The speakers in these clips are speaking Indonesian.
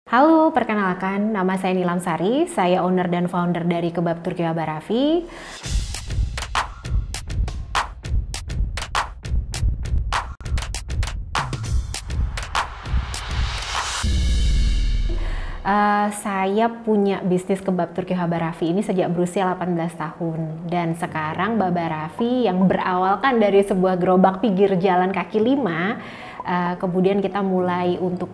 Halo, perkenalkan, nama saya Nilam Sari, saya owner dan founder dari Kebab Turki Baba Raffi. Saya punya bisnis kebab Turki Baba Raffi ini sejak berusia 18 tahun. Dan sekarang Baba Raffi yang berawalkan dari sebuah gerobak pinggir jalan kaki 5, kemudian kita mulai untuk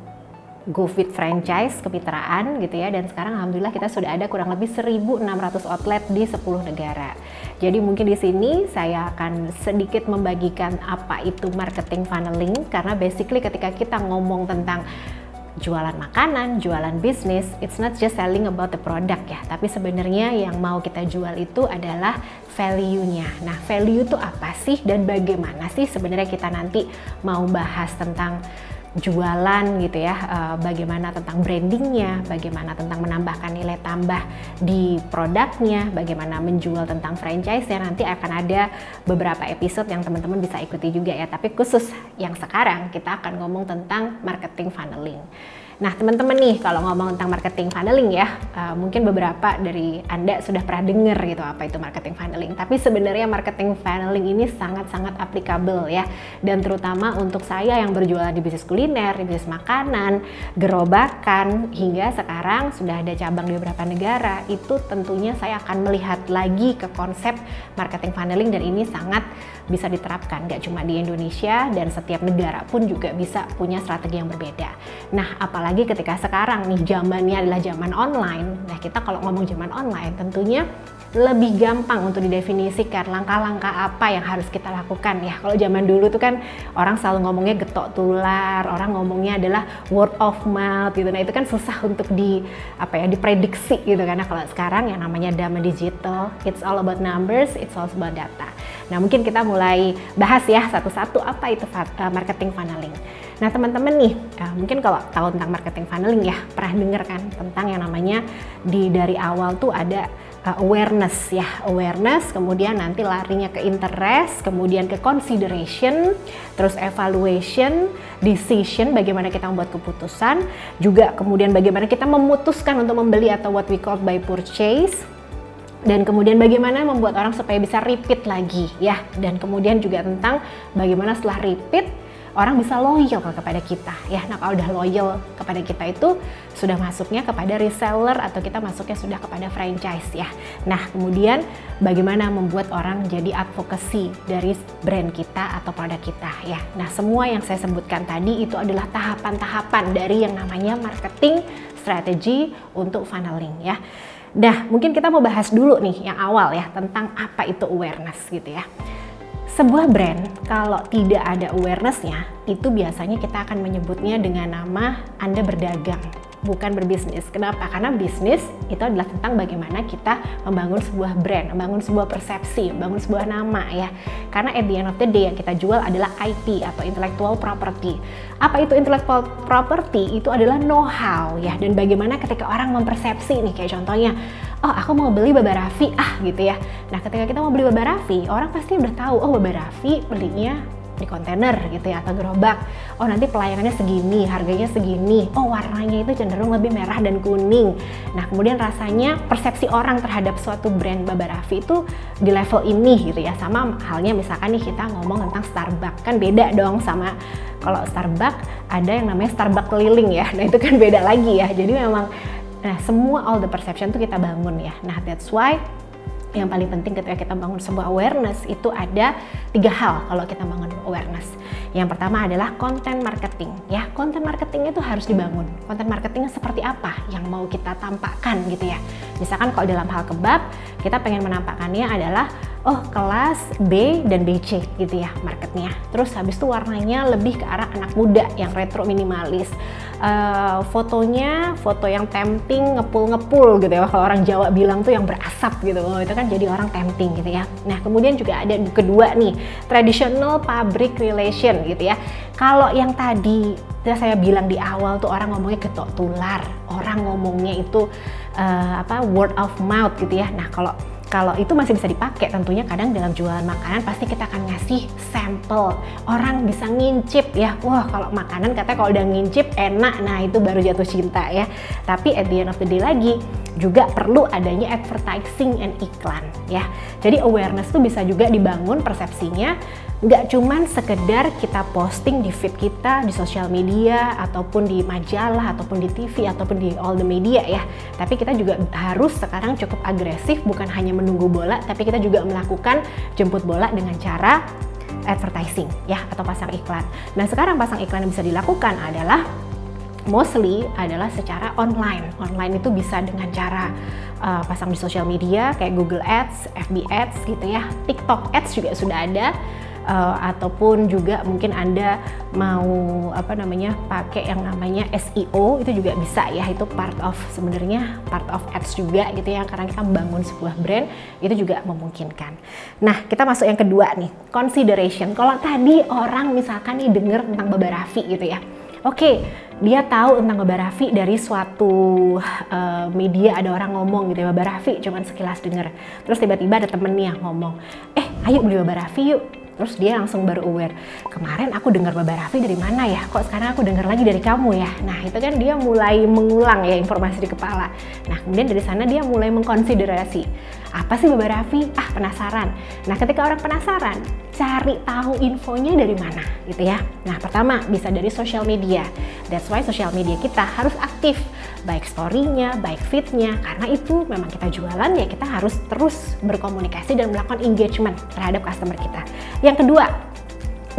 GoFit franchise kemitraan gitu ya, dan sekarang alhamdulillah kita sudah ada kurang lebih 1.600 outlet di 10 negara. Jadi mungkin di sini saya akan sedikit membagikan apa itu marketing funneling, karena basically ketika kita ngomong tentang jualan makanan, jualan bisnis, it's not just selling about the product ya, tapi sebenarnya yang mau kita jual itu adalah value-nya. Nah, value itu apa sih dan bagaimana sih sebenarnya kita nanti mau bahas tentang jualan gitu ya, bagaimana tentang brandingnya, bagaimana tentang menambahkan nilai tambah di produknya, bagaimana menjual tentang franchise ya, nanti akan ada beberapa episode yang teman-teman bisa ikuti juga ya, tapi khusus yang sekarang kita akan ngomong tentang marketing funneling. Nah teman-teman nih, kalau ngomong tentang marketing funneling ya, mungkin beberapa dari Anda sudah pernah dengar gitu apa itu marketing funneling, tapi sebenarnya marketing funneling ini sangat-sangat applicable ya, dan terutama untuk saya yang berjualan di bisnis kuliner, di bisnis makanan, gerobakan, hingga sekarang sudah ada cabang di beberapa negara, itu tentunya saya akan melihat lagi ke konsep marketing funneling, dan ini sangat bisa diterapkan gak cuma di Indonesia, dan setiap negara pun juga bisa punya strategi yang berbeda. Nah apalagi ketika sekarang nih zamannya adalah zaman online. Nah kita kalau ngomong zaman online tentunya lebih gampang untuk didefinisikan langkah-langkah apa yang harus kita lakukan ya. Kalau zaman dulu tuh kan orang selalu ngomongnya getok tular, orang ngomongnya adalah word of mouth gitu. Nah itu kan susah untuk diprediksi gitu, karena kalau sekarang yang namanya zaman digital, it's all about numbers, it's all about data. Nah mungkin kita mulai bahas ya satu-satu apa itu marketing funneling. Nah teman-teman nih, mungkin kalau tahu tentang marketing funneling ya, pernah dengar kan tentang yang namanya dari awal tuh ada awareness ya, awareness, kemudian nanti larinya ke interest, kemudian ke consideration, terus evaluation, decision, bagaimana kita membuat keputusan, juga kemudian bagaimana kita memutuskan untuk membeli atau what we call by purchase, dan kemudian bagaimana membuat orang supaya bisa repeat lagi ya, dan kemudian juga tentang bagaimana setelah repeat orang bisa loyal kepada kita ya. Nah kalau udah loyal kepada kita itu sudah masuknya kepada reseller, atau kita masuknya sudah kepada franchise ya. Nah kemudian bagaimana membuat orang jadi advocacy dari brand kita atau produk kita ya. Nah semua yang saya sebutkan tadi itu adalah tahapan-tahapan dari yang namanya marketing strategi untuk funneling ya. Nah mungkin kita mau bahas dulu nih yang awal ya, tentang apa itu awareness gitu ya. Sebuah brand kalau tidak ada awareness-nya, itu biasanya kita akan menyebutnya dengan nama Anda berdagang, bukan berbisnis. Kenapa? Karena bisnis itu adalah tentang bagaimana kita membangun sebuah brand, membangun sebuah persepsi, membangun sebuah nama ya. Karena at the end of the day yang kita jual adalah IP atau intellectual property. Apa itu intellectual property? Itu adalah know-how ya, dan bagaimana ketika orang mempersepsi nih, kayak contohnya, oh aku mau beli Baba Raffi gitu ya. Nah ketika kita mau beli Baba Raffi, orang pasti udah tahu, oh Baba Raffi belinya di kontainer gitu ya, atau gerobak. Oh nanti pelayanannya segini, harganya segini. Oh warnanya itu cenderung lebih merah dan kuning. Nah kemudian rasanya, persepsi orang terhadap suatu brand Baba Raffi itu di level ini gitu ya. Sama halnya misalkan nih kita ngomong tentang Starbucks, kan beda dong sama kalau Starbucks ada yang namanya Starbucks keliling ya. Nah itu kan beda lagi ya. Jadi memang semua all the perception itu kita bangun ya. Nah that's why yang paling penting ketika kita bangun sebuah awareness itu ada 3 hal kalau kita bangun awareness. Yang pertama adalah content marketing ya. Content marketing itu harus dibangun. Content marketing seperti apa yang mau kita tampakkan gitu ya. Misalkan kalau dalam hal kebab, kita pengen menampakkannya adalah oh kelas B dan BC gitu ya marketnya. Terus habis itu warnanya lebih ke arah anak muda yang retro minimalis. Fotonya foto yang tempting, ngepul-ngepul gitu ya. Kalau orang Jawa bilang tuh yang berasap gitu. Oh, itu kan jadi orang tempting gitu ya. Nah kemudian juga ada kedua nih, traditional public relation gitu ya. Kalau yang tadi saya bilang di awal tuh orang ngomongnya getok tular, orang ngomongnya itu word of mouth gitu ya. Nah kalau kalau itu masih bisa dipakai, tentunya kadang dalam jualan makanan pasti kita akan ngasih sampel, orang bisa ngincip ya. Wah, kalau makanan katanya kalau udah ngincip enak, nah itu baru jatuh cinta ya. Tapi at the end of the day lagi juga perlu adanya advertising and iklan ya. Jadi awareness tuh bisa juga dibangun persepsinya, nggak cuman sekedar kita posting di feed kita di sosial media ataupun di majalah ataupun di TV ataupun di all the media ya, tapi kita juga harus sekarang cukup agresif, bukan hanya menunggu bola, tapi kita juga melakukan jemput bola dengan cara advertising ya, atau pasang iklan. Nah sekarang pasang iklan yang bisa dilakukan adalah mostly adalah secara online. Online itu bisa dengan cara pasang di sosial media kayak Google Ads, FB Ads gitu ya, TikTok Ads juga sudah ada. Ataupun juga mungkin Anda mau pakai yang namanya SEO, itu juga bisa ya, itu sebenarnya part of ads juga gitu ya, karena kita membangun sebuah brand itu juga memungkinkan. Nah kita masuk yang kedua nih, consideration. Kalau tadi orang misalkan nih dengar tentang Baba Raffi gitu ya, oke, dia tahu tentang Baba Raffi dari suatu media, ada orang ngomong gitu ya, Baba Raffi, cuman sekilas denger. Terus tiba-tiba ada temennya ngomong, ayo beli Baba Raffi yuk. Terus dia langsung baru aware, kemarin aku dengar Baba Raffi dari mana ya, kok sekarang aku dengar lagi dari kamu ya. Nah itu kan dia mulai mengulang ya informasi di kepala. Nah kemudian dari sana dia mulai mengkonsiderasi, apa sih Baba Raffi? Penasaran. Nah ketika orang penasaran, cari tahu infonya dari mana gitu ya. Nah pertama bisa dari social media. That's why social media kita harus aktif, baik story-nya, baik feed-nya, karena itu memang kita jualan ya, kita harus terus berkomunikasi dan melakukan engagement terhadap customer kita. Yang kedua,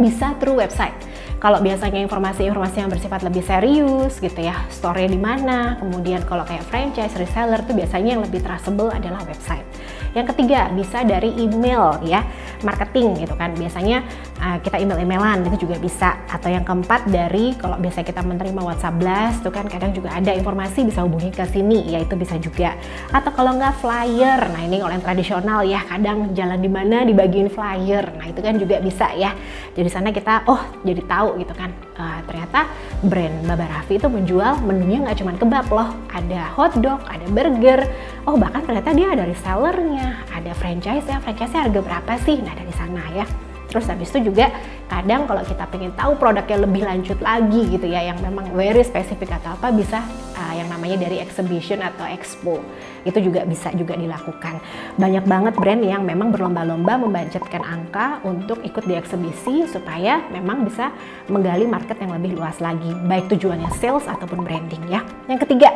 bisa through website. Kalau biasanya informasi-informasi yang bersifat lebih serius gitu ya, story di mana, kemudian kalau kayak franchise, reseller tuh biasanya yang lebih trustable adalah website. Yang ketiga, bisa dari email ya, marketing gitu kan, biasanya kita email-emailan itu juga bisa. Atau yang keempat dari, kalau biasa kita menerima WhatsApp Blast tuh kan kadang juga ada informasi bisa hubungi ke sini ya, itu bisa juga. Atau kalau nggak flyer, nah ini kalau yang tradisional ya, kadang jalan di mana dibagiin flyer, nah itu kan juga bisa ya. Jadi sana kita jadi tahu gitu kan, ternyata brand Baba Raffi itu menjual menunya nggak cuma kebab loh, ada hotdog, ada burger, bahkan ternyata dia ada resellernya, ada franchise-nya harga berapa sih, nah dari sana ya. Terus habis itu juga kadang kalau kita pengen tahu produknya lebih lanjut lagi gitu ya, yang memang very spesifik atau apa, bisa yang namanya dari exhibition atau expo, itu juga bisa juga dilakukan. Banyak banget brand yang memang berlomba-lomba membudgetkan angka untuk ikut di eksibisi supaya memang bisa menggali market yang lebih luas lagi, baik tujuannya sales ataupun branding ya. Yang ketiga,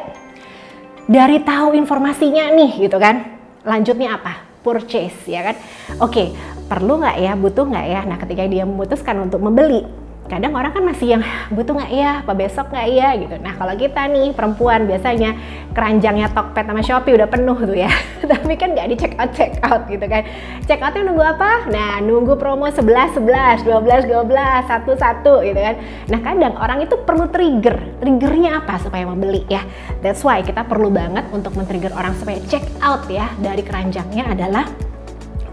dari tahu informasinya nih gitu kan, lanjutnya apa? Purchase ya kan. Oke, perlu nggak ya, butuh nggak ya. Nah ketika dia memutuskan untuk membeli, kadang orang kan masih yang butuh nggak ya, apa besok nggak ya gitu. Nah kalau kita nih perempuan biasanya keranjangnya Tokped sama Shopee udah penuh tuh ya, tapi kan nggak di check out gitu kan. Check outnya nunggu apa? Nah nunggu promo 11 11, 12 12, 1 1 gitu kan. Nah kadang orang itu perlu triggernya apa supaya membeli ya. That's why kita perlu banget untuk men-trigger orang supaya check out ya dari keranjangnya adalah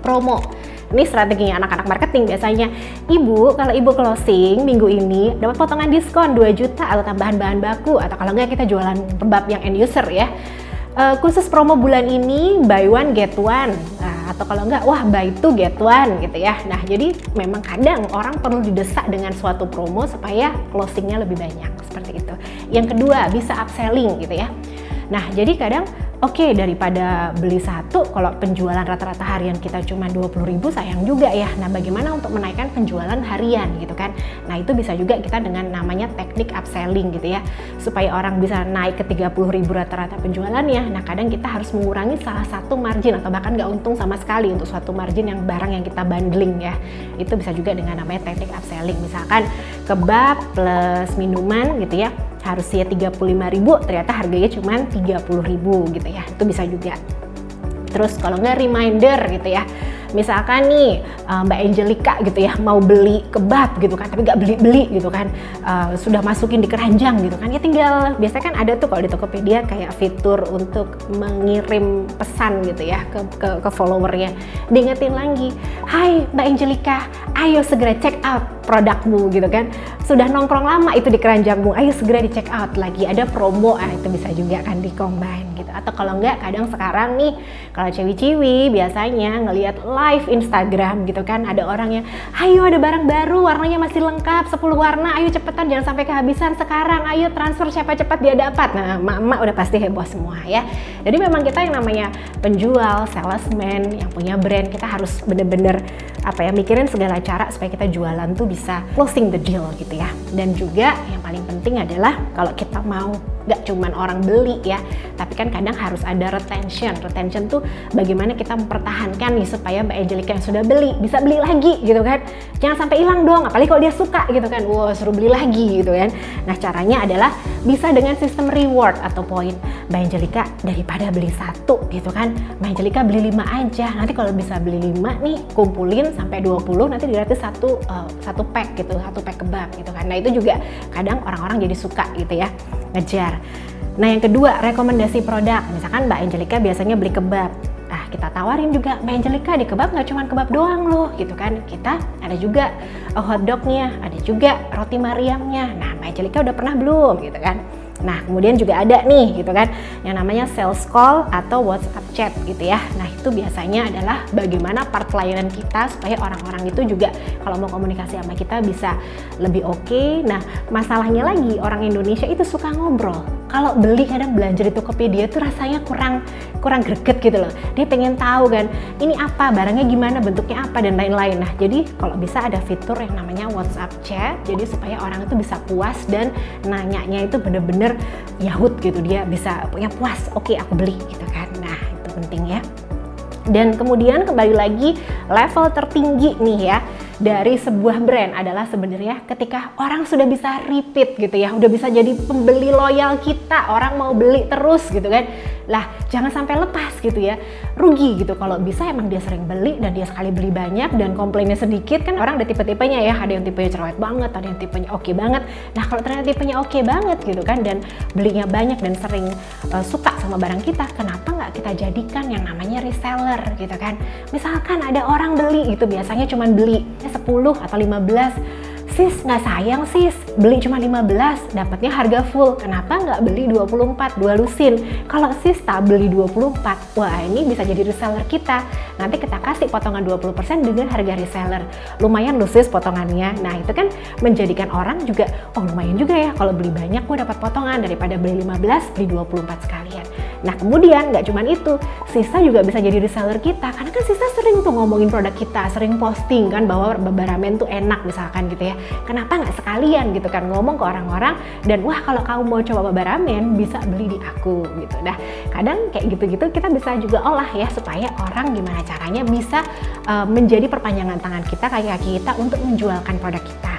promo. Ini strateginya anak-anak marketing biasanya. Ibu, kalau ibu closing minggu ini dapat potongan diskon 2 juta atau tambahan bahan baku, atau kalau nggak kita jualan kebab yang end user ya. Khusus promo bulan ini buy one get one, atau kalau nggak wah buy two get one gitu ya. Nah jadi memang kadang orang perlu didesak dengan suatu promo supaya closingnya lebih banyak, seperti itu. Yang kedua bisa upselling gitu ya. Nah jadi kadang daripada beli satu, kalau penjualan rata-rata harian kita cuma 20.000 sayang juga ya. Nah bagaimana untuk menaikkan penjualan harian gitu kan. Nah itu bisa juga kita dengan namanya teknik upselling gitu ya, supaya orang bisa naik ke 30.000 rata-rata penjualannya. Nah kadang kita harus mengurangi salah satu margin atau bahkan nggak untung sama sekali untuk suatu margin yang barang yang kita bundling ya. Itu bisa juga dengan namanya teknik upselling. Misalkan kebab plus minuman gitu ya, harusnya 35.000, ternyata harganya cuma 30.000 gitu ya, itu bisa juga. Terus kalau nggak reminder gitu ya, misalkan nih Mbak Angelica gitu ya mau beli kebab gitu kan, tapi nggak beli-beli gitu kan, sudah masukin di keranjang gitu kan, ya tinggal biasanya kan ada tuh kalau di Tokopedia kayak fitur untuk mengirim pesan gitu ya ke followernya, diingetin lagi, hai Mbak Angelica, ayo segera check out produkmu gitu kan, sudah nongkrong lama itu di keranjangmu, ayo segera di check out lagi, ada promo, itu bisa juga kan di combine gitu. Atau kalau enggak, kadang sekarang nih kalau ciwi-ciwi biasanya ngelihat live Instagram gitu kan, ada orang yang ayo ada barang baru warnanya masih lengkap 10 warna, ayo cepetan jangan sampai kehabisan sekarang, ayo transfer siapa cepat dia dapat. Nah emak-emak udah pasti heboh semua ya. Jadi memang kita yang namanya penjual, salesman yang punya brand, kita harus bener-bener mikirin segala cara supaya kita jualan tuh bisa closing the deal gitu ya. Dan juga yang paling penting adalah kalau kita mau nggak cuman orang beli ya, tapi kan kadang harus ada retention. Retention tuh bagaimana kita mempertahankan nih supaya Mbak Angelica yang sudah beli bisa beli lagi gitu kan. Jangan sampai hilang dong, apalagi kalau dia suka gitu kan, wow suruh beli lagi gitu kan. Nah caranya adalah bisa dengan sistem reward atau poin. Mbak Angelica daripada beli 1 gitu kan, Mbak Angelica beli 5 aja. Nanti kalau bisa beli 5 nih, kumpulin sampai 20, nanti gratis satu pack gitu, 1 pack kebab gitu kan. Nah itu juga kadang orang-orang jadi suka gitu ya, ngejar. Nah yang kedua, rekomendasi produk. Misalkan Mbak Angelica biasanya beli kebab, nah kita tawarin juga, Mbak Angelica di kebab nggak cuma kebab doang loh gitu kan, kita ada juga hotdognya, ada juga roti Mariamnya. Nah Mbak Angelica udah pernah belum gitu kan. Nah kemudian juga ada nih gitu kan yang namanya sales call atau WhatsApp chat gitu ya. Nah itu biasanya adalah bagaimana part layanan kita supaya orang-orang itu juga kalau mau komunikasi sama kita bisa lebih oke. Nah masalahnya lagi orang Indonesia itu suka ngobrol. Kalau beli kadang belanja di Tokopedia tuh rasanya kurang greget gitu loh. Dia pengen tahu kan ini apa, barangnya gimana, bentuknya apa dan lain-lain. Nah jadi kalau bisa ada fitur yang namanya WhatsApp chat, jadi supaya orang itu bisa puas dan nanyanya itu bener-bener yahut gitu, dia bisa punya puas, oke aku beli gitu kan. Nah itu penting ya. Dan kemudian kembali lagi level tertinggi nih ya dari sebuah brand adalah sebenarnya ketika orang sudah bisa repeat gitu ya, udah bisa jadi pembeli loyal kita, orang mau beli terus gitu kan. Lah jangan sampai lepas gitu ya, rugi gitu kalau bisa emang dia sering beli dan dia sekali beli banyak dan komplainnya sedikit. Kan orang ada tipe-tipenya ya, ada yang tipenya cerewet banget, ada yang tipenya oke banget. Nah kalau ternyata tipenya oke banget gitu kan dan belinya banyak dan sering suka sama barang kita, kenapa nggak kita jadikan yang namanya reseller gitu kan. Misalkan ada orang beli gitu, biasanya cuma beli 10 atau 15, sis nggak sayang sis beli cuma 15 dapatnya harga full, kenapa nggak beli 24, 2 lusin. Kalau sis tak beli 24, wah ini bisa jadi reseller kita, nanti kita kasih potongan 20% dengan harga reseller, lumayan loh sis potongannya. Nah itu kan menjadikan orang juga, oh lumayan juga ya kalau beli banyak gue dapat potongan daripada beli 15 beli 24 sekalian. Nah kemudian nggak cuma itu, Sisa juga bisa jadi reseller kita karena kan Sisa sering tuh ngomongin produk kita, sering posting kan bahwa Babaramen tuh enak misalkan gitu ya. Kenapa nggak sekalian gitu kan ngomong ke orang-orang dan wah kalau kamu mau coba Babaramen bisa beli di aku gitu. Nah kadang kayak gitu-gitu kita bisa juga olah ya supaya orang gimana caranya bisa menjadi perpanjangan tangan kita, kaki-kaki kita untuk menjualkan produk kita.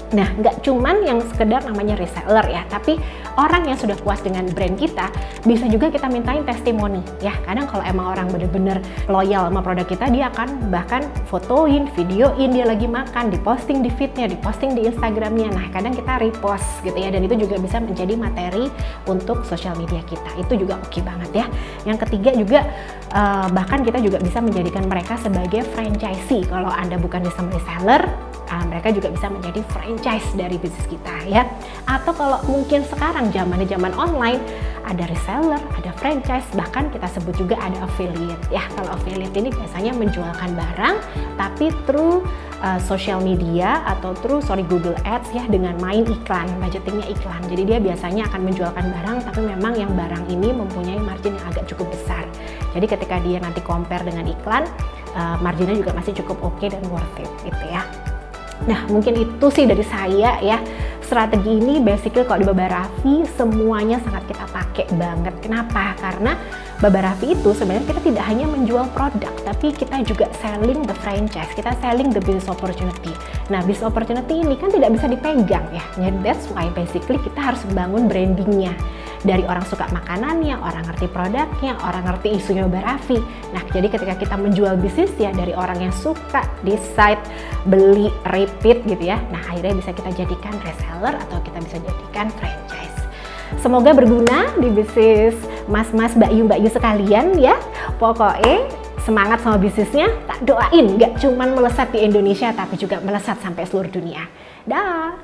Nah, nggak cuman yang sekedar namanya reseller ya, tapi orang yang sudah puas dengan brand kita, bisa juga kita mintain testimoni ya. Kadang kalau emang orang bener-bener loyal sama produk kita, dia akan bahkan fotoin, videoin dia lagi makan, diposting di feednya, diposting di Instagramnya. Nah, kadang kita repost gitu ya, dan itu juga bisa menjadi materi untuk sosial media kita. Itu juga oke banget ya. Yang ketiga juga, bahkan kita juga bisa menjadikan mereka sebagai franchisee. Kalau Anda bukan sistem reseller, mereka juga bisa menjadi franchise dari bisnis kita ya. Atau kalau mungkin sekarang zaman online, ada reseller, ada franchise, bahkan kita sebut juga ada affiliate ya. Kalau affiliate ini biasanya menjualkan barang tapi through social media atau Google Ads ya, dengan main iklan, budgetingnya iklan. Jadi dia biasanya akan menjualkan barang tapi memang yang barang ini mempunyai margin yang agak cukup besar. Jadi ketika dia nanti compare dengan iklan, marginnya juga masih cukup oke dan worth it gitu ya. Nah mungkin itu sih dari saya ya. Strategi ini basically kalau di Babarafi semuanya sangat kita pakai banget. Kenapa? Karena Babarafi itu sebenarnya kita tidak hanya menjual produk, tapi kita juga selling the franchise, kita selling the business opportunity. Nah business opportunity ini kan tidak bisa dipegang ya. That's why basically kita harus membangun brandingnya. dari orang suka makanannya, orang ngerti produknya, orang ngerti isunya Mbak Raffi. Nah, jadi ketika kita menjual bisnis ya dari orang yang suka, decide, beli, repeat gitu ya. Nah, akhirnya bisa kita jadikan reseller atau kita bisa jadikan franchise. Semoga berguna di bisnis mas-mas, mbak Yu sekalian ya. Pokoknya semangat sama bisnisnya, tak doain nggak cuman melesat di Indonesia tapi juga melesat sampai seluruh dunia. Dah.